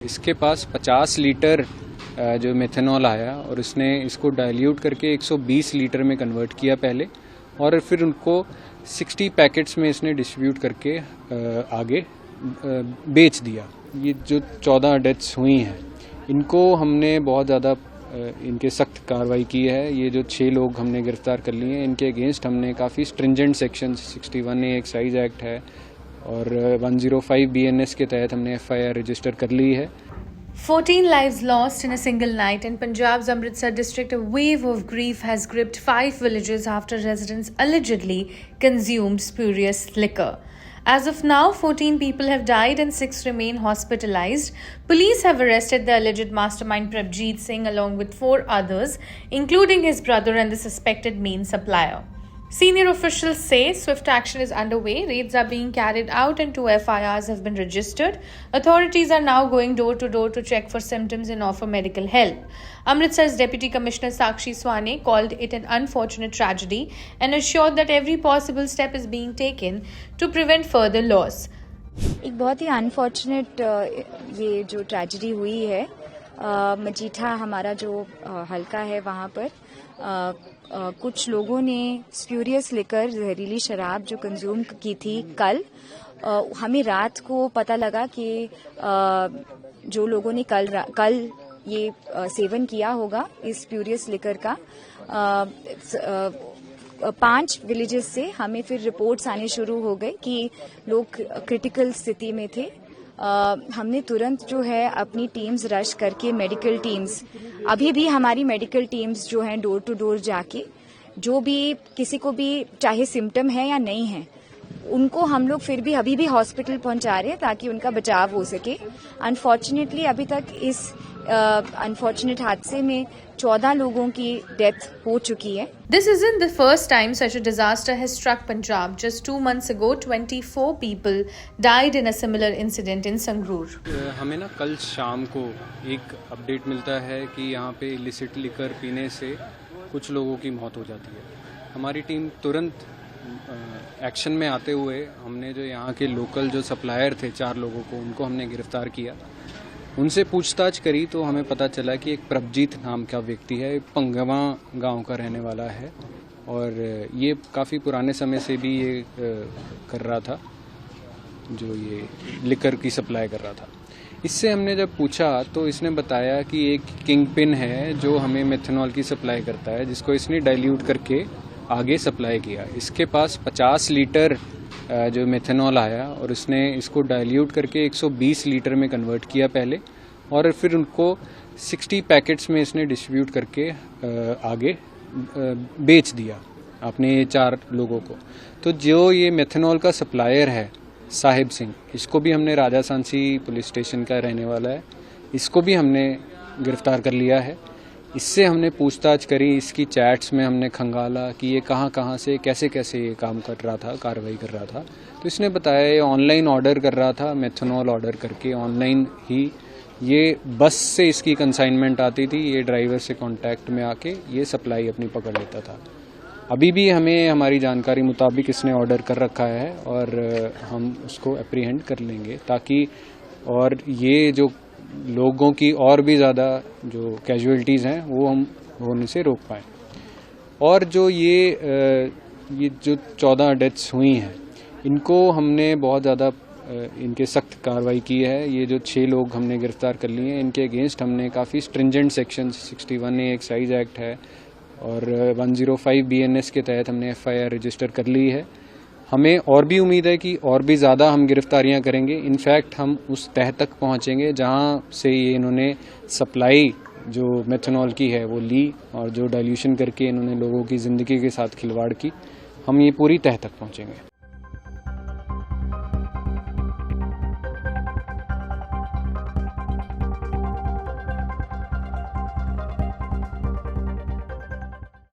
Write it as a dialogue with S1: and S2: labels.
S1: इसके पास 50 लीटर जो मेथनॉल आया और उसने इसको डाइल्यूट करके 120 लीटर में कन्वर्ट किया पहले, और फिर उनको 60 पैकेट्स में इसने डिस्ट्रीब्यूट करके आगे बेच दिया। ये जो 14 डेथ्स हुई हैं, इनको हमने बहुत ज़्यादा इनके सख्त कार्रवाई की है। ये जो 6 लोग हमने गिरफ्तार कर लिए हैं, इनके अगेंस्ट हमने काफ़ी stringent section 61A excise act है और 105 BNS के तहत हमने FIR रजिस्टर कर ली है।
S2: 14 lives lost in a single night. In Punjab's Amritsar district, a wave of grief has gripped 5 villages after residents allegedly consumed spurious liquor. As of now, 14 people have died and 6 remain hospitalized. Police have arrested the alleged mastermind Prabjeet Singh along with 4 others, including his brother and the suspected main supplier. Senior officials say swift action is underway. Raids are being carried out and 2 FIRs have been registered. Authorities are now going door to door to check for symptoms and offer medical help. Amritsar's Deputy Commissioner Sakshi Swane called it an unfortunate tragedy and assured that every possible step is being taken to prevent further loss.
S3: एक बहुत ही unfortunate ये जो tragedy हुई है, मजीठा हमारा जो हल्का है वहाँ पर कुछ लोगों ने स्प्यूरियस लिकर जहरीली शराब जो कंज्यूम की थी कल, हमें रात को पता लगा कि जो लोगों ने कल ये सेवन किया होगा इस स्प्यूरियस लिकर का, 5 विलेजेस से हमें फिर रिपोर्ट्स आने शुरू हो गए कि लोग क्रिटिकल स्थिति में थे। हमने तुरंत जो है अपनी टीम्स रश करके मेडिकल टीम्स, अभी भी हमारी मेडिकल टीम्स जो हैं डोर टू डोर जाके जो भी किसी को भी चाहे सिम्टम है या नहीं है, उनको हम लोग फिर भी अभी भी हॉस्पिटल पहुंचा रहे हैं ताकि उनका बचाव हो सके। अनफॉर्चुनेटली अभी तक इस अनफॉर्चुनेट हादसे में 14 लोगों की डेथ हो चुकी है।
S2: This isn't the first time such a disaster has struck Punjab. Just 2 months ago, 24 people died in a similar incident in Sangrur.
S1: हमें ना कल शाम को एक अपडेट मिलता है कि यहाँ पे इलिसिट लिकर पीने से कुछ लोगों की मौत हो जाती है। हमारी टीम तुरंत एक्शन में आते हुए हमने जो यहाँ के लोकल जो सप्लायर थे 4 लोगों को, उनको हमने गिरफ्तार किया। उनसे पूछताछ करी तो हमें पता चला कि एक प्रभजीत नाम का व्यक्ति है, पंगवा गांव का रहने वाला है और ये काफ़ी पुराने समय से भी ये कर रहा था, जो ये लिकर की सप्लाई कर रहा था। इससे हमने जब पूछा तो इसने बताया कि एक किंग पिन है जो हमें मेथनॉल की सप्लाई करता है, जिसको इसने डाइल्यूट करके आगे सप्लाई किया। इसके पास 50 लीटर जो मेथनॉल आया और उसने इसको डाइल्यूट करके 120 लीटर में कन्वर्ट किया पहले, और फिर उनको 60 पैकेट्स में इसने डिस्ट्रीब्यूट करके आगे बेच दिया अपने 4 लोगों को। तो जो ये मेथनॉल का सप्लायर है साहिब सिंह, इसको भी हमने राजा सांसी पुलिस स्टेशन का रहने वाला है, इसको भी हमने गिरफ्तार कर लिया है। इससे हमने पूछताछ करी, इसकी चैट्स में हमने खंगाला कि ये कहाँ से कैसे ये काम कर रहा था, कार्रवाई कर रहा था। तो इसने बताया ये ऑनलाइन ऑर्डर कर रहा था, मेथनॉल ऑर्डर करके ऑनलाइन ही ये बस से इसकी कंसाइनमेंट आती थी, ये ड्राइवर से कांटेक्ट में आके ये सप्लाई अपनी पकड़ लेता था। अभी भी हमें हमारी जानकारी मुताबिक इसने ऑर्डर कर रखा है और हम उसको एप्रीहेंड कर लेंगे ताकि और ये जो लोगों की और भी ज़्यादा जो कैजुअलिटीज़ हैं वो हम होने से रोक पाएँ। और जो ये जो 14 डेथ्स हुई हैं, इनको हमने बहुत ज़्यादा इनके सख्त कार्रवाई की है। ये जो 6 लोग हमने गिरफ्तार कर लिए हैं, इनके अगेंस्ट हमने काफ़ी stringent section 61A excise act है और 105 BNS के तहत हमने FIR रजिस्टर कर ली है। हमें और भी उम्मीद है कि और भी ज़्यादा हम गिरफ्तारियां करेंगे। इनफैक्ट हम उस तह तक पहुंचेंगे जहां से ये इन्होंने सप्लाई जो मेथनॉल की है वो ली और जो डाइल्यूशन करके इन्होंने लोगों की ज़िंदगी के साथ खिलवाड़ की, हम ये पूरी तह तक पहुंचेंगे।